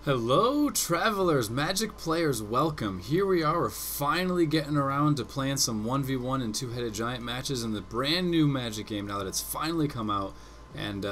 Hello travelers, Magic players, welcome. Here we are, we're finally getting around to playing some 1v1 and two-headed giant matches in the brand new Magic game now that it's finally come out. And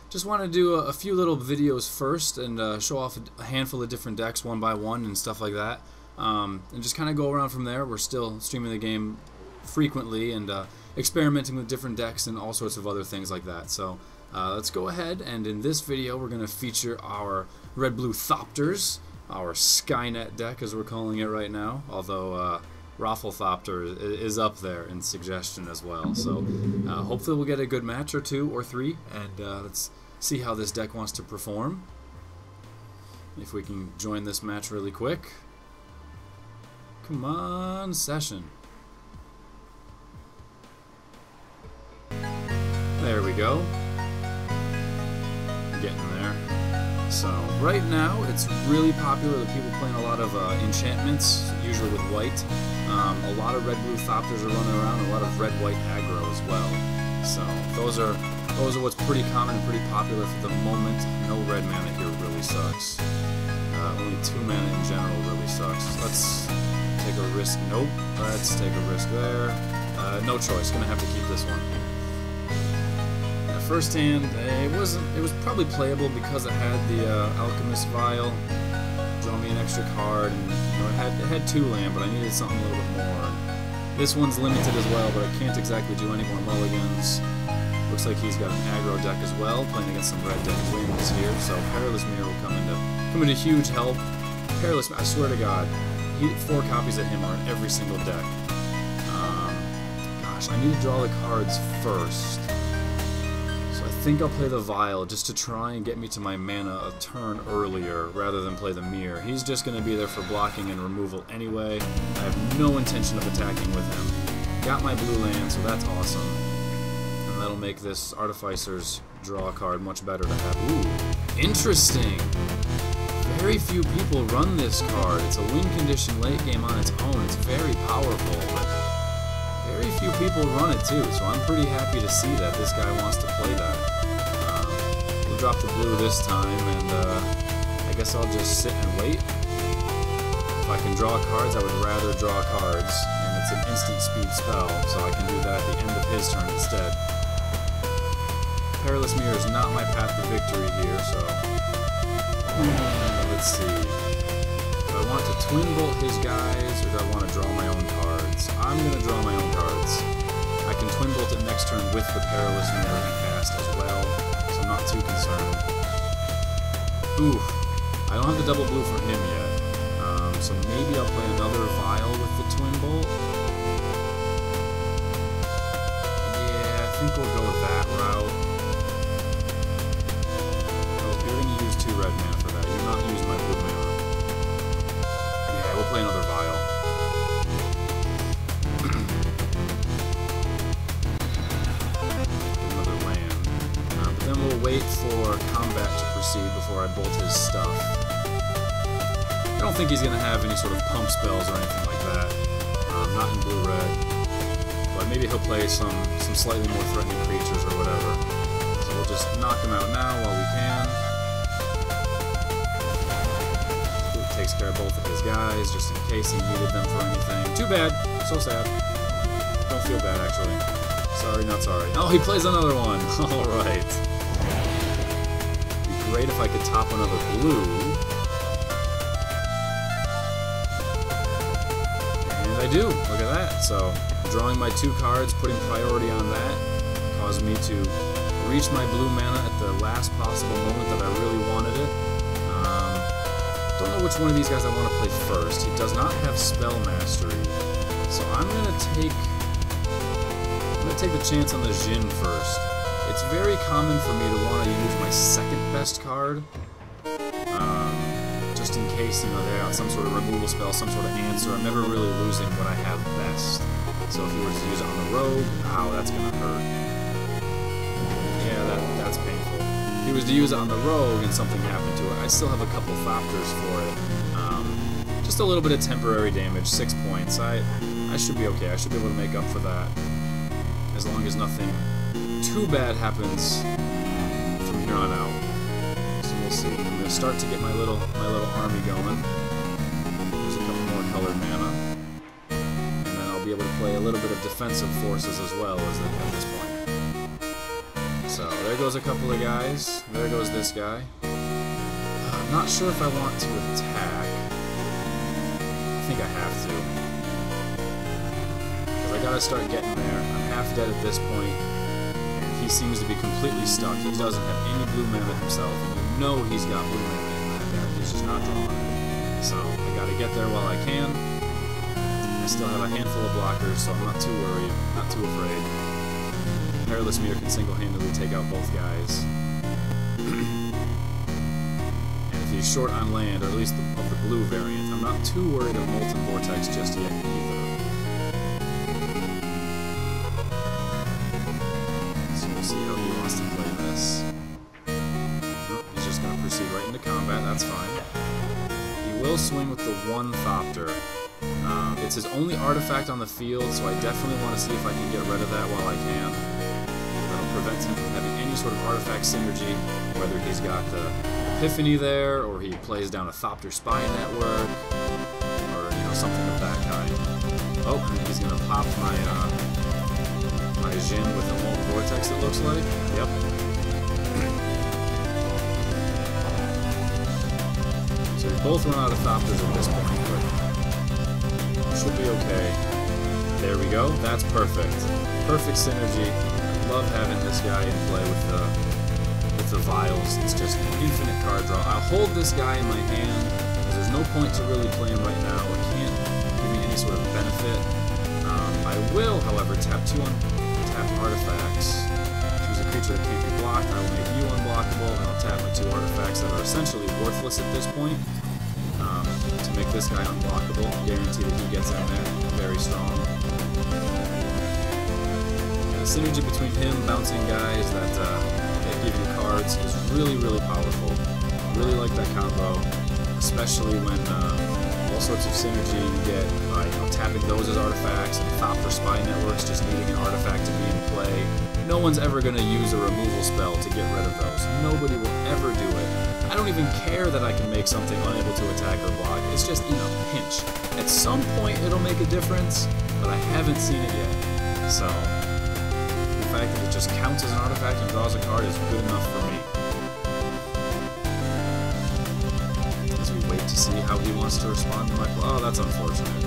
just want to do a few little videos first and show off a handful of different decks one by one and stuff like that. And just kind of go around from there. We're still streaming the game frequently and experimenting with different decks and all sorts of other things like that. So let's go ahead, and in this video we're going to feature our RU Thopters, our Skynet deck as we're calling it right now, although Roflthopter is up there in suggestion as well. So hopefully we'll get a good match or two or three, and let's see how this deck wants to perform. If we can join this match really quick. Come on, session. There we go. Getting there. So right now it's really popular that people playing a lot of enchantments, usually with white. A lot of RU Thopters are running around, a lot of red-white aggro as well. So those are what's pretty common and pretty popular for the moment. No red mana here really sucks. Only 2 mana in general really sucks. Let's take a risk. Nope. Let's take a risk there. No choice. Gonna have to keep this one. First hand, it was probably playable because it had the Alchemist Vial, draw me an extra card, and it had 2 land, but I needed something a little bit more. This one's limited as well, but I can't exactly do any more mulligans. Looks like he's got an aggro deck as well, playing against some red deck wins here, so Perilous Mirror will come into huge help. Perilous, I swear to God, 4 copies of him are in every single deck. Gosh, I need to draw the cards first. I think I'll play the Vial just to try and get me to my mana a turn earlier rather than play the Mirror. He's just going to be there for blocking and removal anyway. I have no intention of attacking with him. Got my blue land, so that's awesome. And that'll make this Artificer's draw card much better to have. Ooh, interesting! Very few people run this card. It's a win condition late game on its own. It's very powerful, but very few people run it too, so I'm pretty happy to see that this guy wants to play that. We'll drop the blue this time, and I guess I'll just sit and wait. If I can draw cards, I would rather draw cards, and it's an instant speed spell, so I can do that at the end of his turn instead. Perilous Mirror is not my path to victory here, so let's see. Do I want to twin bolt his guys, or do I want to draw my own cards? I'm going to draw my own cards. I can twin bolt it next turn with the Perilous Mirror cast as well, so I'm not too concerned. Ooh, I don't have the double blue for him yet, so maybe I'll play another Vial with the twin bolt. Yeah, I think we'll go with that route. Oh, you're going to use 2 red mana for that. You're not using my blue mana. Yeah, we'll play another Vial. Another land. But then we'll wait for combat to proceed before I bolt his stuff. I don't think he's going to have any sort of pump spells or anything like that. Not in blue-red. But maybe he'll play some slightly more threatening creatures or whatever. So we'll just knock him out now while we can. Takes care of both of his guys, just in case he needed them for anything. Too bad. So sad. Don't feel bad, actually. Sorry, not sorry. Oh, he plays another one. Alright. Be great if I could top another blue. And I do. Look at that. So, drawing my 2 cards, putting priority on that, caused me to reach my blue mana at the last possible moment that I really wanted it. Don't know which one of these guys I want to play first. He does not have Spell Mastery, so I'm gonna take the chance on the Jin first. It's very common for me to want to use my second best card, just in case they got some sort of removal spell, some sort of answer. I'm never really losing what I have best. So if he were to use it on the Rogue, ow, that's gonna hurt. Yeah, that's painful. If he was to use it on the Rogue and something happened to it, I still have a couple Thopters for it. Just a little bit of temporary damage, 6 points. I should be okay. I should be able to make up for that. As long as nothing too bad happens from here on out. So We'll see. I'm gonna start to get my little army going. There's a couple more colored mana, and then I'll be able to play a little bit of defensive forces as well as at this point. So there goes a couple of guys. There goes this guy. I'm not sure if I want to attack. I think I have to. Because I gotta start getting there. I'm half dead at this point, and he seems to be completely stuck. He doesn't have any blue mana himself, and you know he's got blue mana in that deck. He's just not drawing it. So I gotta get there while I can. I still have a handful of blockers, so I'm not too worried, not too afraid. Perilous Meter can single-handedly take out both guys. He's short on land, or at least of the blue variant. I'm not too worried of Molten Vortex just yet either. So we'll see how he wants to play this. Nope, he's just going to proceed right into combat, that's fine. He will swing with the one Thopter. It's his only artifact on the field, so I definitely want to see if I can get rid of that while I can. That'll prevent him from having any sort of artifact synergy, whether he's got the Epiphany there, or he plays down a Thopter Spy Network, or, you know, something of that kind. Oh, and he's gonna pop my my Jin with a Molten Vortex, it looks like. Yep. So we both run out of Thopters at this point, but should be okay. There we go. That's perfect. Perfect synergy. I love having this guy in play with the vials. It's just infinite card draw. I'll hold this guy in my hand, because there's no point to really play him right now. It can't give me any sort of benefit. I will, however, tap 2 untapped artifacts. Choose a creature that can't be blocked. I will make you unblockable, and I'll tap my 2 artifacts that are essentially worthless at this point to make this guy unblockable. Guarantee that he gets in there. Very strong. And the synergy between him bouncing guys that give you cards is really, really powerful. Really like that combo, especially when all sorts of synergy you get by tapping those as artifacts, and Thopter Spy Networks just needing an artifact to be in play. No one's ever going to use a removal spell to get rid of those. Nobody will ever do it. I don't even care that I can make something unable to attack or block. It's just, pinch. At some point it'll make a difference, but I haven't seen it yet. So the fact that it just counts as an artifact and draws a card is good enough for me. As we wait to see how he wants to respond to my play. Oh, that's unfortunate.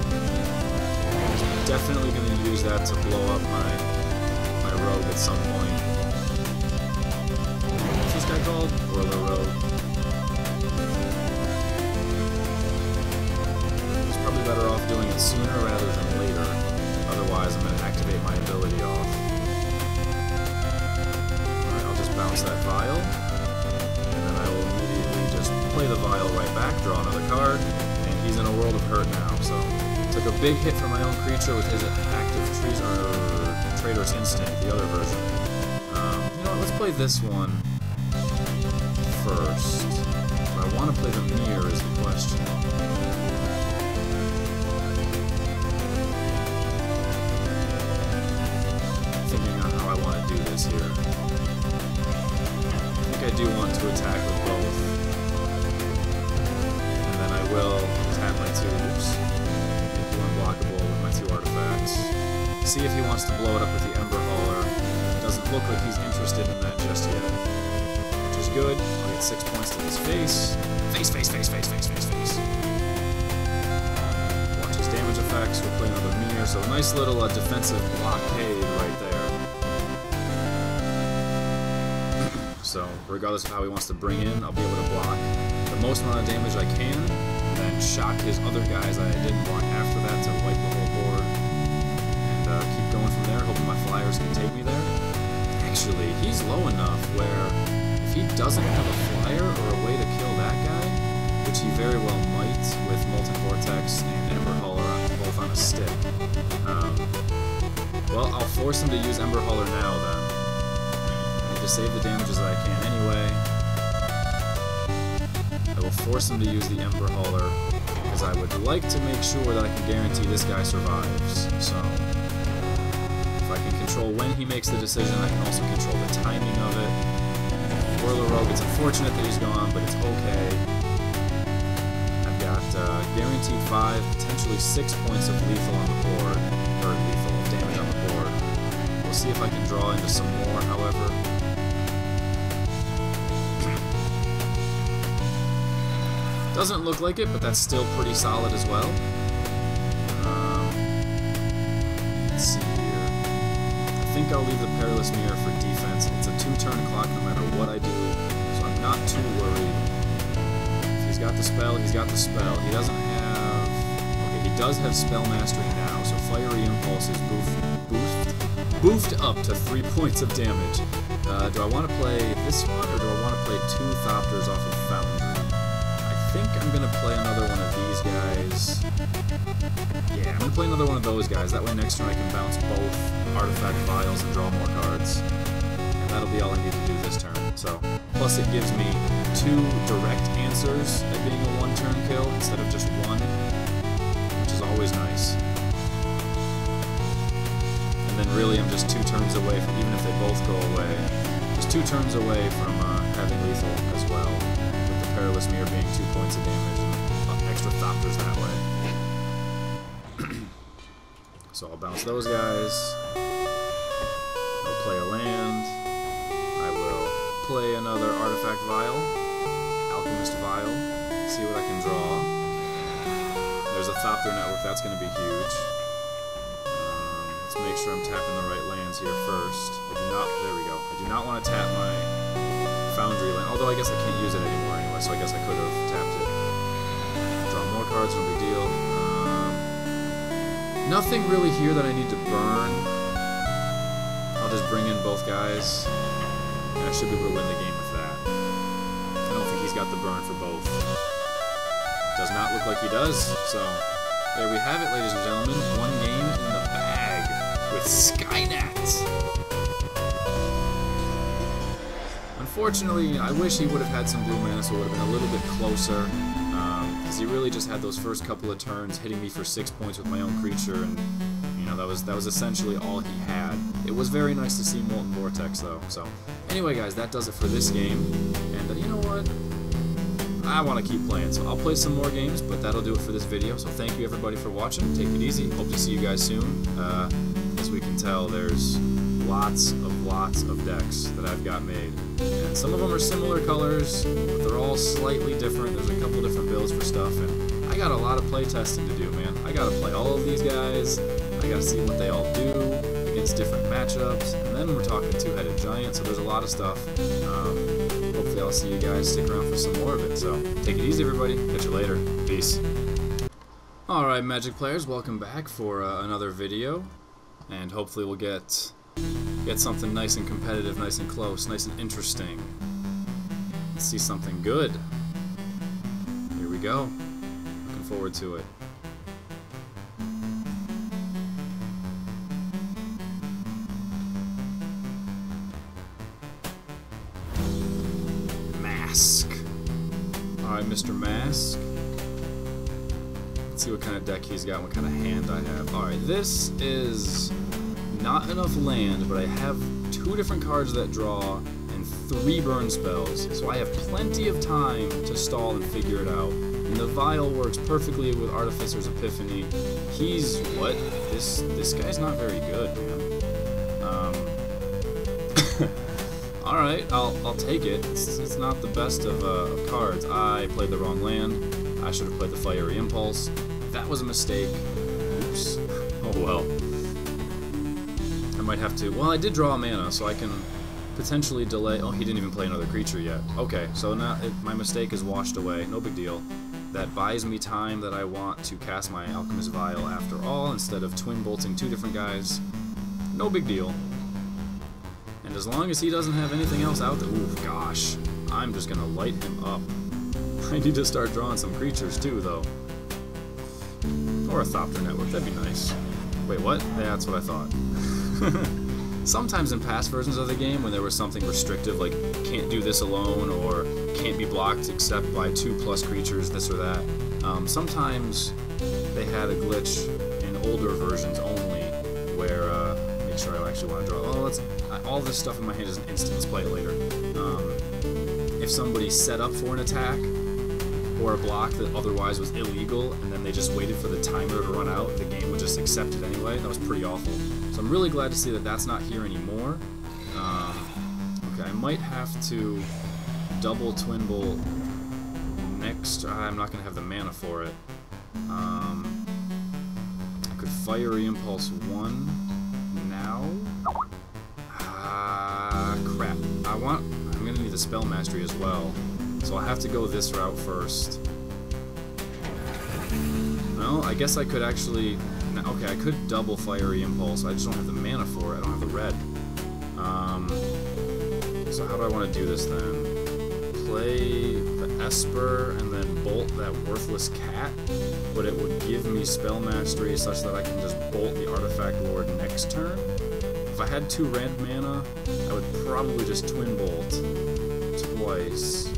I'm definitely going to use that to blow up my rogue at some point. What's this guy called? Or the rogue. He's probably better off doing it sooner rather than later. Otherwise, I'm going to activate my ability off. Bounce that vial, and then I will immediately just play the vial right back, draw another card, and he's in a world of hurt now. So took a big hit from my own creature with his active Traitor's Instinct, the other version. You know what, let's play this one first. But I want to play the mirror is the question. Thinking on how I want to do this here. I do want to attack with both, and then I will tap my 2s, make you unblockable with my 2 artifacts. See if he wants to blow it up with the Ember Hauler. Doesn't look like he's interested in that just yet, which is good. I'll get 6 points to his face. Face. Watch his damage effects. We'll play another mirror, so a nice little defensive blockade right there. So, regardless of how he wants to bring in, I'll be able to block the most amount of damage I can, and then shock his other guys that I didn't block after that to wipe the whole board, and keep going from there, hoping my flyers can take me there. Actually, he's low enough where if he doesn't have a flyer or a way to kill that guy, which he very well might with Molten Vortex and Ember Hauler both on a stick, well, I'll force him to use Ember Hauler now then. To save the damages that I can anyway. I will force him to use the Ember Hauler, because I would like to make sure that I can guarantee this guy survives. So, if I can control when he makes the decision, I can also control the timing of it. Whirler Rogue. It's unfortunate that he's gone, but it's okay. I've got guaranteed 5, potentially 6 points of lethal on the board, or lethal damage on the board. We'll see if I can draw into some more, however. Doesn't look like it, but that's still pretty solid as well. Let's see here. I think I'll leave the Perilous Mirror for defense. It's a 2-turn clock no matter what I do, so I'm not too worried. If he's got the spell, he's got the spell. He doesn't have... Okay, he does have Spell Mastery now, so Fiery Impulse is boofed up to 3 points of damage. Do I want to play this one, or do I want to play 2 Thopters off of Foundry? I think I'm going to play another one of these guys. Yeah, I'm going to play another one of those guys. That way next turn I can bounce both Artifact Vials and draw more cards. And that'll be all I need to do this turn. So, plus it gives me 2 direct answers at being a 1-turn kill instead of just 1, which is always nice. And then really I'm just 2 turns away from, even if they both go away, just 2 turns away from having lethal as well. Perilous Mirror being 2 points of damage and extra Thopters that way. So I'll bounce those guys. I'll play a land. I will play another Artifact Vial. Alchemist Vial. See what I can draw. There's a Thopter network. That's going to be huge. Let's make sure I'm tapping the right lands here first. I do not... There we go. I do not want to tap my Foundry land, although I guess I can't use it anymore anyway, so I guess I could have tapped it. Draw more cards, no big deal. Nothing really here that I need to burn. I'll just bring in both guys, and I should be able to win the game with that. I don't think he's got the burn for both. Does not look like he does, so there we have it, ladies and gentlemen. 1 game in the bag with Skynet. Unfortunately, I wish he would have had some blue mana, so it would have been a little bit closer, because he really just had those first couple of turns hitting me for 6 points with my own creature, and you know that was essentially all he had. It was very nice to see Molten Vortex, though. So anyway, guys, that does it for this game, and you know what? I want to keep playing, so I'll play some more games, but that'll do it for this video. So thank you everybody for watching. Take it easy. Hope to see you guys soon. As we can tell, there's lots of decks that I've got made. And some of them are similar colors, but they're all slightly different. There's a couple different builds for stuff, and I got a lot of play testing to do, man. I gotta play all of these guys. I gotta see what they all do against different matchups, and then we're talking 2-headed giant, so there's a lot of stuff. Hopefully I'll see you guys stick around for some more of it. So take it easy, everybody. Catch you later. Peace. Alright, Magic players, welcome back for another video, and hopefully we'll get something nice and competitive, nice and close, nice and interesting. Let's see something good. Here we go. Looking forward to it. Mask. Alright, Mr. Mask. Let's see what kind of deck he's got, what kind of hand I have. Alright, this is not enough land, but I have 2 different cards that draw and 3 burn spells, so I have plenty of time to stall and figure it out. And the Vial works perfectly with Artificer's Epiphany. He's what? This guy's not very good, man. All right, I'll take it. It's not the best of cards. I played the wrong land. I should have played the Fiery Impulse. That was a mistake. Oops. Oh well. I might have to... Well, I did draw a mana, so I can potentially delay... Oh, he didn't even play another creature yet. Okay, so now my mistake is washed away. No big deal. That buys me time that I want to cast my Alchemist Vial after all, instead of twin bolting 2 different guys. No big deal. And as long as he doesn't have anything else out there... Ooh, gosh. I'm just gonna light him up. I need to start drawing some creatures too, though. Or a Thopter network, that'd be nice. Wait, what? Yeah, that's what I thought. Sometimes in past versions of the game, when there was something restrictive, like can't do this alone, or can't be blocked except by 2+ creatures, this or that, sometimes they had a glitch in older versions only, where, make sure I actually want to draw, all this stuff in my hand is an instant, let's play it later. somebody set up for an attack or a block that otherwise was illegal, and then they just waited for the timer to run out and the game would just accept it anyway. That was pretty awful. So I'm really glad to see that that's not here anymore. Okay, I might have to double Twin Bolt next. I'm not going to have the mana for it. I could Fiery Impulse 1 now. Crap. I'm going to need the Spell Mastery as well. So I'll have to go this route first. Well, I guess I could actually... Okay, I could double Fiery Impulse. I just don't have the mana for it. I don't have the red. So how do I want to do this then? Play the Esper and then bolt that worthless cat, but it would give me Spell Mastery such that I can just bolt the Artifact Lord next turn. If I had 2 red mana, I would probably just Twin Bolt twice,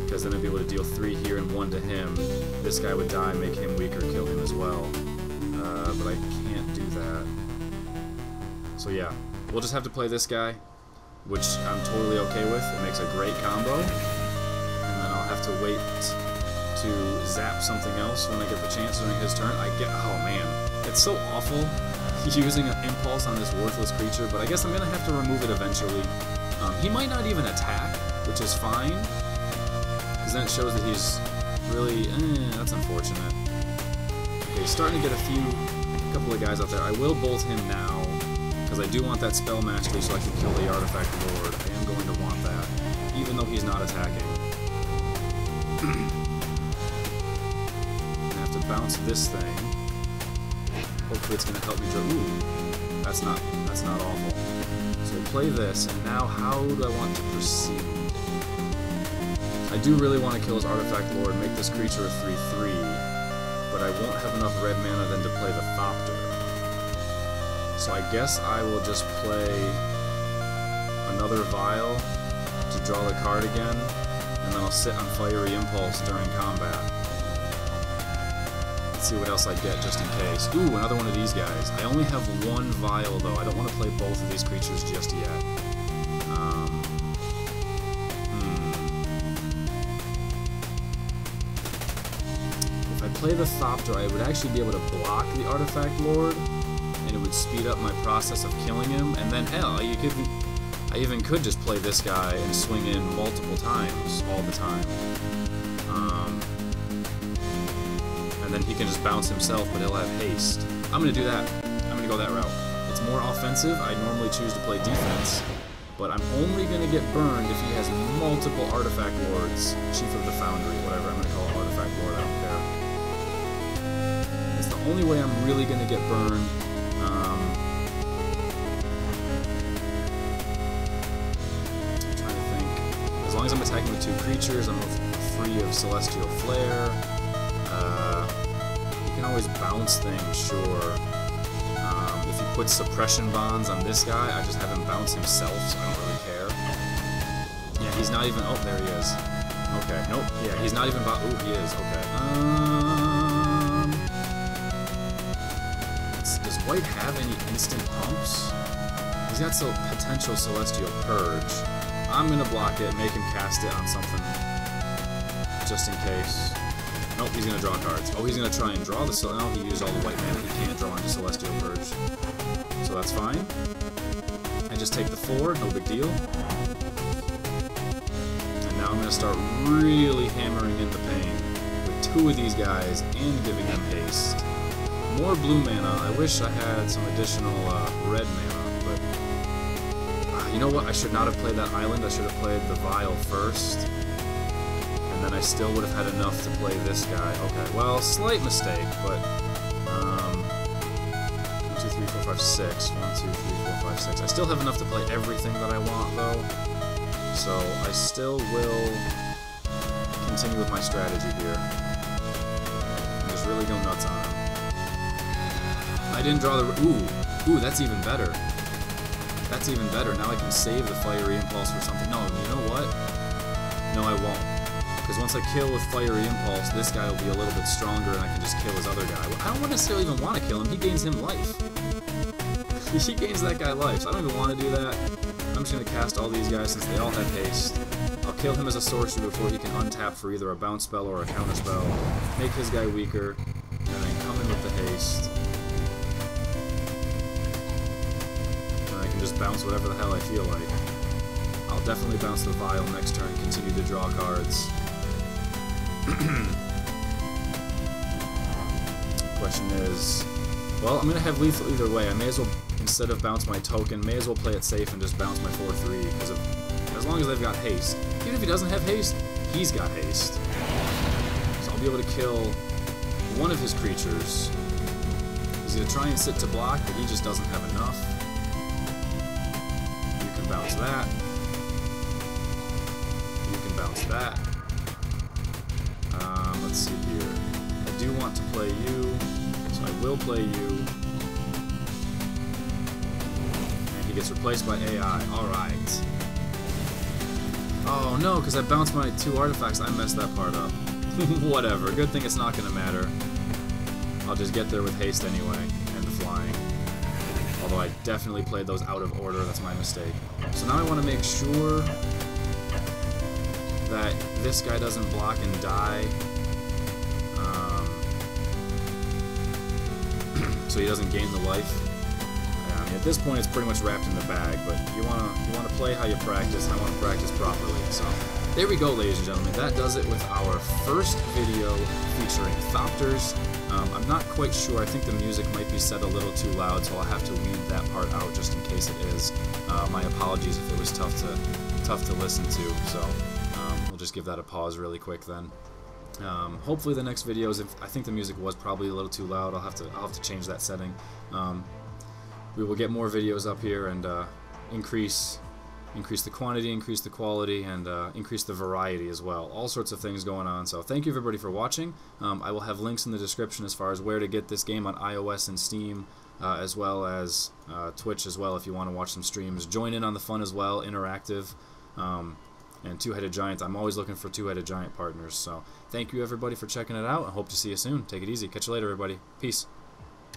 because then I'd be able to deal 3 here and 1 to him. This guy would die, make him weaker, kill him as well. But I can't do that. So yeah, we'll just have to play this guy, which I'm totally okay with. It makes a great combo. And then I'll have to wait to zap something else when I get the chance during his turn. Oh man, it's so awful using an impulse on this worthless creature, but I guess I'm gonna have to remove it eventually. He might not even attack, which is fine, because then it shows that he's really, that's unfortunate. Okay, he's starting to get a couple of guys out there. I will bolt him now, because I do want that Spell Mastery so I can kill the Artifact Lord. I am going to want that, even though he's not attacking. I'm gonna have to bounce this thing. Hopefully it's gonna help me draw. Ooh, that's not awful. So play this, and now how do I want to proceed? I do really want to kill his Artifact Lord, make this creature a 3/3, but I won't have enough red mana then to play the Thopter. So I guess I will just play another Vial to draw the card again, and then I'll sit on Fiery Impulse during combat. Let's see what else I get just in case. Ooh, another one of these guys. I only have 1 Vial though. I don't want to play both of these creatures just yet. If I play the Thopter, I would actually be able to block the Artifact Lord, and it would speed up my process of killing him, and then hell, I even could just play this guy and swing in multiple times, all the time. And then he can just bounce himself, but he'll have haste. I'm going to do that. I'm going to go that route. It's more offensive. I normally choose to play defense, but I'm only going to get burned if he has multiple Artifact Lords. Chief of the Foundry, whatever. I'm going to call it Artifact Lord, I don't care. It's the only way I'm really going to get burned. I'm trying to think. As long as I'm attacking with 2 creatures, I'm free of Celestial Flare. You can always bounce things, sure. If he puts Suppression Bonds on this guy, I just have him bounce himself, so I don't really care. Yeah, he's not even... Oh, there he is. Okay, nope. Yeah, he's not even... Oh, he is. Okay. Does White have any instant pumps? He's got some potential Celestial Purge. I'm gonna block it, make him cast it on something, just in case. Nope, he's gonna draw cards. Oh, he's gonna try and draw the... No, he used all the white mana. He can't draw into Celestial Purge. So that's fine. I just take the 4, no big deal. And now I'm gonna start really hammering in the pain with 2 of these guys and giving them haste. More blue mana. I wish I had some additional red mana, but... you know what? I should not have played that island. I should have played the Vial first. And then I still would have had enough to play this guy. Okay, well, slight mistake, but... 1, 2, 3, 4, 5, 6. 1, 2, 3, 4, 5, 6. I still have enough to play everything that I want, though. So I still will continue with my strategy here. And just really go nuts on him. I didn't draw the... Ooh, that's even better. That's even better. Now I can save the Fiery Impulse for something. No, you know what? No, I won't. Because once I kill with Fiery Impulse, this guy will be a little bit stronger and I can just kill his other guy. Well, I don't necessarily even want to kill him. He gains him life. He gains that guy life, so I don't even want to do that. I'm just going to cast all these guys since they all have haste. kill him as a sorcerer before he can untap for either a bounce spell or a counter spell, make his guy weaker, and then come in with the haste. And I can just bounce whatever the hell I feel like. I'll definitely bounce the Vial next turn, continue to draw cards. Question is, well, I'm going to have lethal either way. I may as well, instead of bounce my token, may as well play it safe and just bounce my 4-3, because as long as they've got haste. Even if he doesn't have haste, he's got haste. So I'll be able to kill one of his creatures. He's going to try and sit to block, but he just doesn't have enough. You can bounce that. You can bounce that. Let's see here. I do want to play you, so I will play you. And he gets replaced by AI. Alright. Oh no, because I bounced my 2 artifacts, I messed that part up. Whatever, good thing it's not going to matter. I'll just get there with haste anyway, and the flying. Although I definitely played those out of order, that's my mistake. So now I want to make sure that this guy doesn't block and die. So he doesn't gain the life. I mean, at this point, it's pretty much wrapped in the bag. But you wanna play how you practice. And I want to practice properly. So there we go, ladies and gentlemen. That does it with our first video featuring Thopters. I'm not quite sure. I think the music might be set a little too loud, so I'll have to weed that part out just in case it is. My apologies if it was tough to listen to. So we'll just give that a pause really quick then. Hopefully the next videos, I think the music was probably a little too loud, I'll have to change that setting. We will get more videos up here and increase the quantity, increase the quality, and increase the variety as well. All sorts of things going on. So thank you everybody for watching. I will have links in the description as far as where to get this game on iOS and Steam, as well as Twitch as well if you want to watch some streams. Join in on the fun as well, interactive. And Two-Headed Giants. I'm always looking for Two-Headed Giant partners. So thank you everybody for checking it out. I hope to see you soon. Take it easy. Catch you later, everybody. Peace.